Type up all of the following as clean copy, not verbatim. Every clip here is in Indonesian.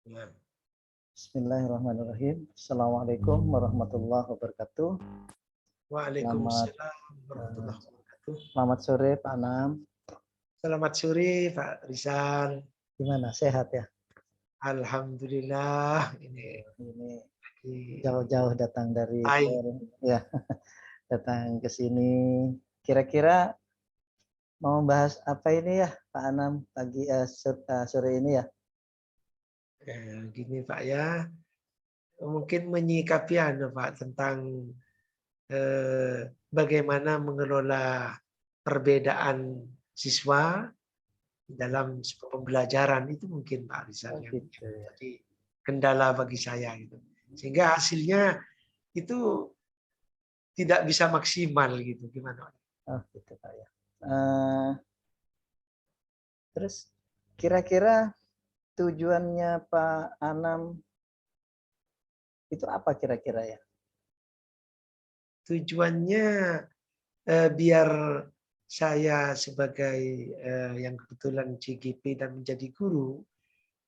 Ya. Bismillahirrahmanirrahim. Assalamualaikum warahmatullahi wabarakatuh. Selamat Waalaikumsalam warahmatullahi wabarakatuh. selamat sore Pak Anam. Selamat sore Pak Rizal. Gimana? Sehat ya? Alhamdulillah ini Ini lagi jauh-jauh datang dari baik. ya, datang ke sini. Kira-kira mau bahas apa ini ya Pak Anam pagi sore ini ya? Gini Pak ya, mungkin menyikapi Pak tentang bagaimana mengelola perbedaan siswa dalam sebuah pembelajaran itu mungkin Pak Rizal Oh yang gitu ya. jadi kendala bagi saya gitu. Sehingga hasilnya itu tidak bisa maksimal gitu. Gimana? Oh gitu Pak ya. Eh, terus kira-kira tujuannya Pak Anam itu apa kira-kira ya? Tujuannya biar saya sebagai yang kebetulan CGP dan menjadi guru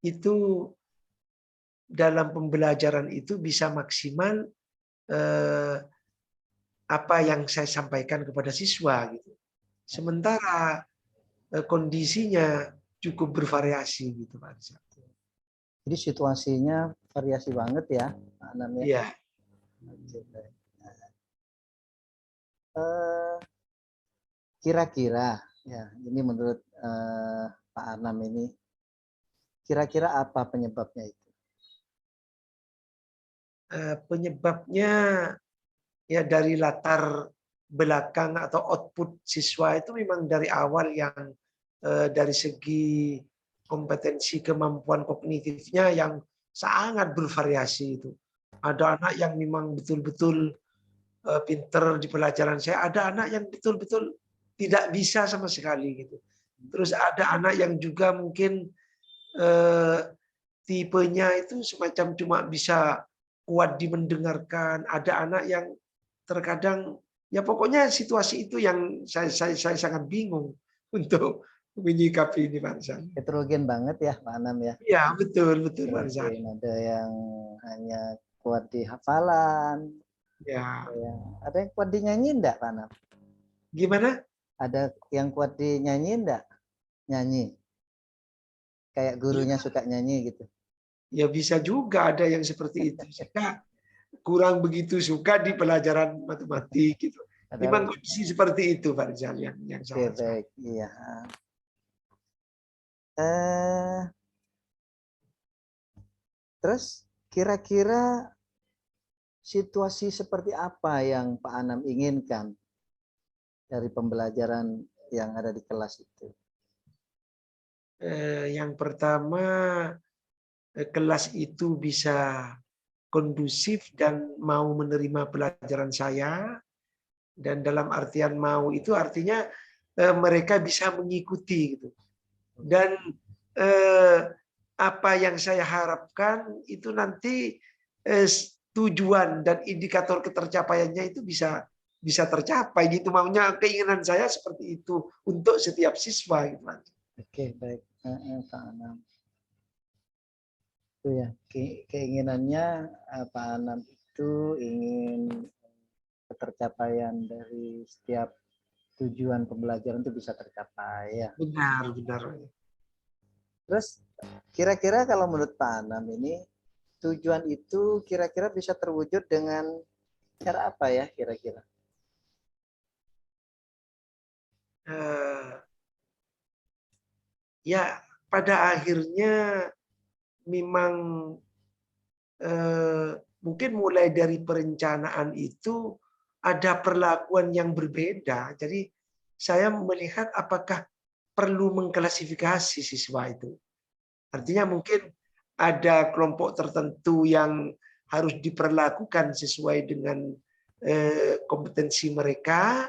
itu dalam pembelajaran itu bisa maksimal eh, apa yang saya sampaikan kepada siswa gitu. Sementara kondisinya cukup bervariasi gitu Pak Rizal. Jadi situasinya variasi banget ya, Pak Anam ya. Iya. Oke, baik. Eh, Kira-kira ya, ini menurut Pak Anam ini, kira-kira apa penyebabnya itu? Penyebabnya ya dari latar belakang atau output siswa itu memang dari awal yang dari segi kompetensi kemampuan kognitifnya yang sangat bervariasi itu. Ada anak yang memang betul-betul pinter di pelajaran saya, ada anak yang betul-betul tidak bisa sama sekali gitu. Terus ada anak yang juga mungkin eh, tipenya itu semacam cuma bisa kuat di mendengarkan. Ada anak yang terkadang ya pokoknya situasi itu yang saya sangat bingung untuk menyikapi ini Pak Rizal. Heterogen banget ya, Pak Anam ya. Iya betul betul Pak Rizal. Heterogen, ada yang hanya kuat di hafalan, Ya ada yang kuat di nyanyi enggak, Pak Anam? gimana? Ada yang kuat di nyanyi enggak? Nyanyi. Kayak gurunya Ya, suka nyanyi gitu. ya bisa juga ada yang seperti itu. Saya kurang begitu suka di pelajaran matematik gitu. Memang Padahal, kondisi seperti itu Pak Rizal yang oke, saya baik, iya. Eh, Terus kira-kira situasi seperti apa yang Pak Anam inginkan dari pembelajaran yang ada di kelas itu? yang pertama kelas itu bisa kondusif dan mau menerima pelajaran saya, dan dalam artian mau itu artinya mereka bisa mengikuti gitu. Dan eh, apa yang saya harapkan itu nanti tujuan dan indikator ketercapaiannya itu bisa tercapai gitu, maunya keinginan saya seperti itu untuk setiap siswa gitu. Oke, baik. Pak Anam. Itu ya, keinginannya Pak Anam itu ingin ketercapaian dari setiap tujuan pembelajaran itu bisa tercapai ya. Benar benar. Terus kira-kira kalau menurut Pak Anam ini tujuan itu kira-kira bisa terwujud dengan cara apa ya kira-kira? Eh, ya pada akhirnya memang mungkin mulai dari perencanaan itu ada perlakuan yang berbeda. Jadi saya melihat apakah perlu mengklasifikasi siswa itu. Artinya mungkin ada kelompok tertentu yang harus diperlakukan sesuai dengan kompetensi mereka.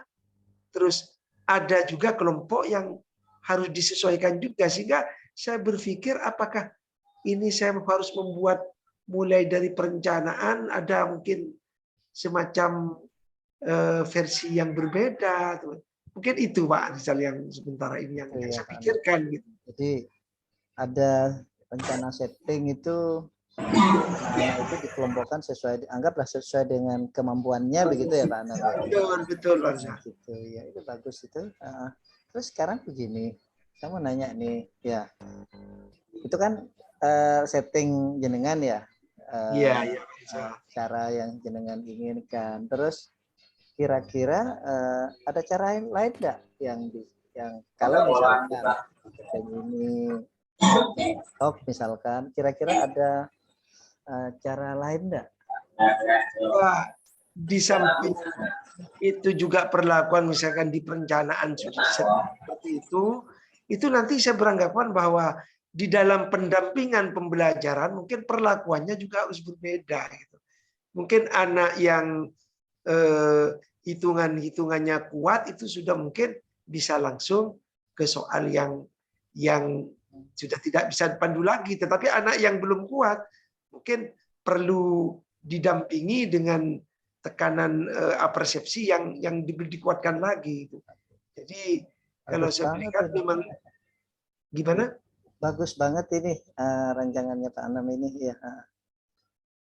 Terus ada juga kelompok yang harus disesuaikan juga, sehingga saya berpikir apakah ini saya harus membuat mulai dari perencanaan ada mungkin semacam versi yang berbeda. Mungkin itu Pak Rizal yang sementara ini yang Itu ya saya Pak Anam. pikirkan gitu. Jadi ada rencana setting itu anak itu dikelompokkan sesuai, anggaplah sesuai dengan kemampuannya begitu ya Pak Anam ya. Betul, betul, Pak Nah, Rizal. gitu ya, itu bagus itu. Terus sekarang begini, saya mau nanya nih, ya itu kan setting jenengan ya, Iya, iya, Pak Rizal. cara yang jenengan inginkan. Terus kira-kira ada cara lain nggak yang kalau misalkan setting ini top misalkan, kira-kira ada cara lain nggak? Wah, di samping itu juga perlakuan misalkan di perencanaan sudah seperti itu nanti saya beranggapan bahwa di dalam pendampingan pembelajaran mungkin perlakuannya juga harus berbeda. Gitu. Mungkin anak yang hitungannya kuat itu sudah mungkin bisa langsung ke soal yang sudah tidak bisa dipandu lagi. Tetapi anak yang belum kuat mungkin perlu didampingi dengan tekanan persepsi yang dikuatkan lagi. Jadi kalau Bagus saya banget melihat ini. memang gimana? Bagus banget ini rancangannya Pak Anam ini ya.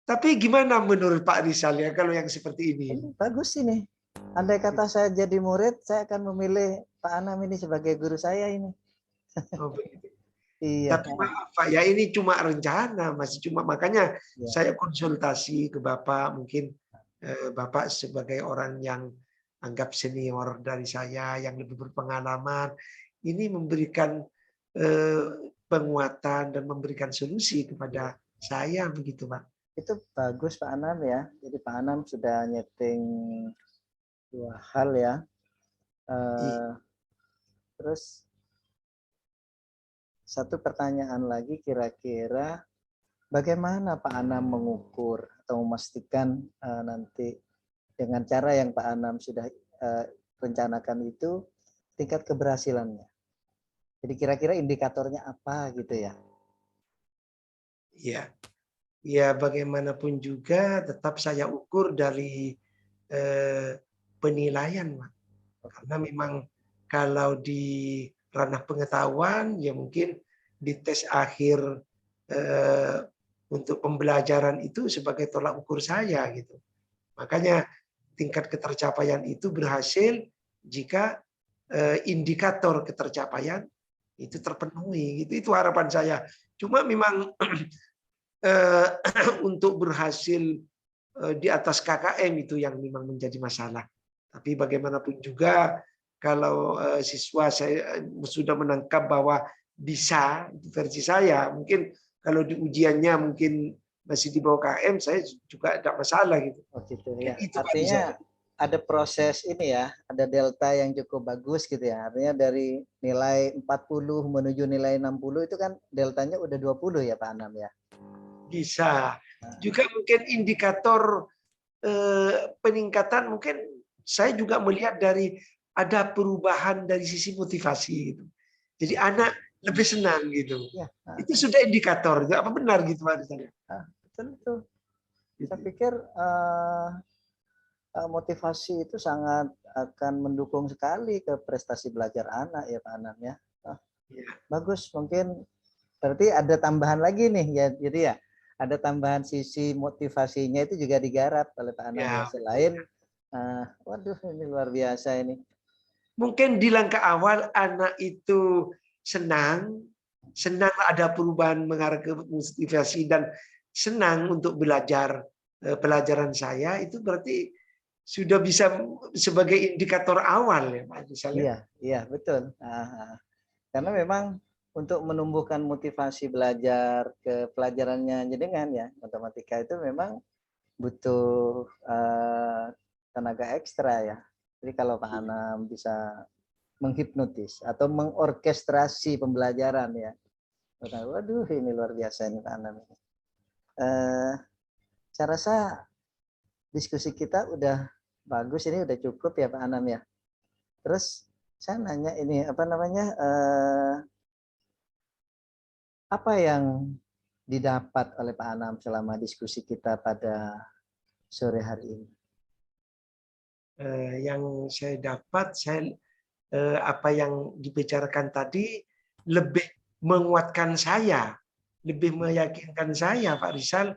Tapi gimana menurut Pak Rizal ya kalau yang seperti ini? Ini bagus ini. Andai kata saya jadi murid, saya akan memilih Pak Anam ini sebagai guru saya ini. Oh, begitu. Iya. Tapi maaf Pak, ya ini cuma rencana, masih cuma makanya Ya. saya konsultasi ke Bapak, mungkin Bapak sebagai orang yang anggap senior dari saya, yang lebih berpengalaman, ini memberikan penguatan dan memberikan solusi kepada saya begitu Pak. Itu bagus Pak Anam ya. Jadi Pak Anam sudah nyeting 2 hal ya. Terus satu pertanyaan lagi, kira-kira bagaimana Pak Anam mengukur atau memastikan nanti dengan cara yang Pak Anam sudah rencanakan itu tingkat keberhasilannya? Jadi kira-kira indikatornya apa gitu ya? Iya. Ya bagaimanapun juga tetap saya ukur dari penilaian, Pak. Karena memang kalau di ranah pengetahuan ya mungkin di tes akhir untuk pembelajaran itu sebagai tolak ukur saya gitu. Makanya tingkat ketercapaian itu berhasil jika indikator ketercapaian itu terpenuhi. Itu harapan saya. Cuma memang untuk berhasil di atas KKM itu yang memang menjadi masalah. Tapi bagaimanapun juga kalau siswa saya sudah menangkap bahwa bisa versi saya, mungkin kalau di ujiannya mungkin masih di bawah KM, saya juga tidak masalah gitu. Oh gitu ya. Itu Artinya ada proses ini ya, ada delta yang cukup bagus gitu ya. Artinya dari nilai 40 menuju nilai 60 itu kan deltanya udah 20 ya Pak Anam ya. Bisa. Juga mungkin indikator peningkatan mungkin saya juga melihat dari ada perubahan dari sisi motivasi gitu. Jadi anak lebih senang gitu. Ya, Itu sudah indikator, apa benar gitu Pak? betul. Saya pikir motivasi itu sangat akan mendukung sekali ke prestasi belajar anak ya Pak Anam ya. Ya. Bagus, mungkin berarti ada tambahan lagi nih ya. Jadi ya ada tambahan sisi motivasinya itu juga digarap oleh Pak Anam ya. Selain waduh ini luar biasa ini. Mungkin di langkah awal anak itu senang ada perubahan mengarah ke motivasi dan senang untuk belajar pelajaran saya, itu berarti sudah bisa sebagai indikator awal ya Pak misalnya. Iya betul. Karena memang untuk menumbuhkan motivasi belajar ke pelajarannya jenengan ya, matematika itu memang butuh tenaga ekstra ya. Jadi kalau Pak Anam bisa menghipnotis atau mengorkestrasi pembelajaran ya, waduh ini luar biasa ini Pak Anam. Saya rasa diskusi kita udah bagus, ini udah cukup ya Pak Anam ya. Terus saya nanya ini apa namanya, apa yang didapat oleh Pak Anam selama diskusi kita pada sore hari ini? Yang saya dapat, apa yang dibicarakan tadi lebih menguatkan saya lebih meyakinkan saya Pak Rizal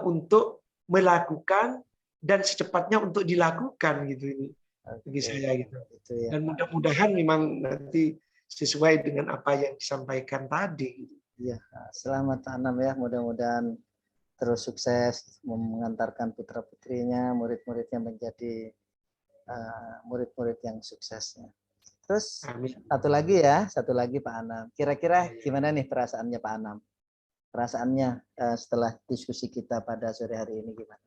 untuk melakukan dan secepatnya untuk dilakukan gitu ini bagi Oke, saya gitu. itu ya Dan Pak. mudah-mudahan memang nanti sesuai dengan apa yang disampaikan tadi. Iya, selamat Pak Anam ya. Mudah-mudahan terus sukses mengantarkan putra-putrinya, murid-muridnya menjadi murid-murid yang suksesnya. Terus Amin. satu lagi Pak Anam. Kira-kira gimana nih perasaannya Pak Anam? Perasaannya setelah diskusi kita pada sore hari ini gimana?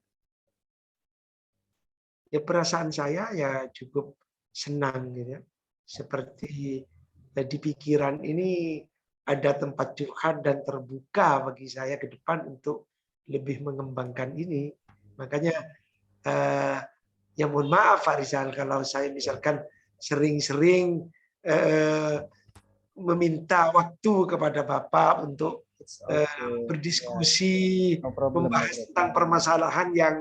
Ya perasaan saya ya cukup senang gitu ya. Seperti di pikiran ini ada tempat curhat dan terbuka bagi saya ke depan untuk lebih mengembangkan ini. Makanya ya mohon maaf Pak Rizal kalau saya misalkan sering-sering meminta waktu kepada Bapak untuk It's okay. berdiskusi, No problem, no membahas problem. tentang permasalahan yang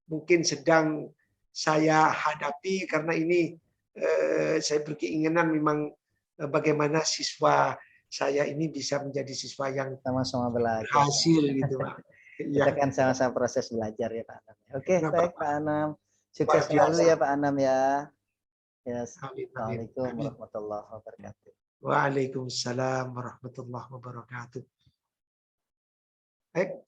mungkin sedang saya hadapi karena ini saya berkeinginan memang bagaimana siswa saya ini bisa menjadi siswa yang Sama-sama belajar. berhasil gitu Pak. Kita Ya, kan sama-sama proses belajar ya Pak Anam. Oke, kenapa baik Pak? Pak Anam. Sukses Luar selalu biasa. ya Pak Anam ya. Yes. Amin, amin, Assalamualaikum amin. warahmatullahi wabarakatuh. Waalaikumsalam warahmatullahi wabarakatuh. Baik,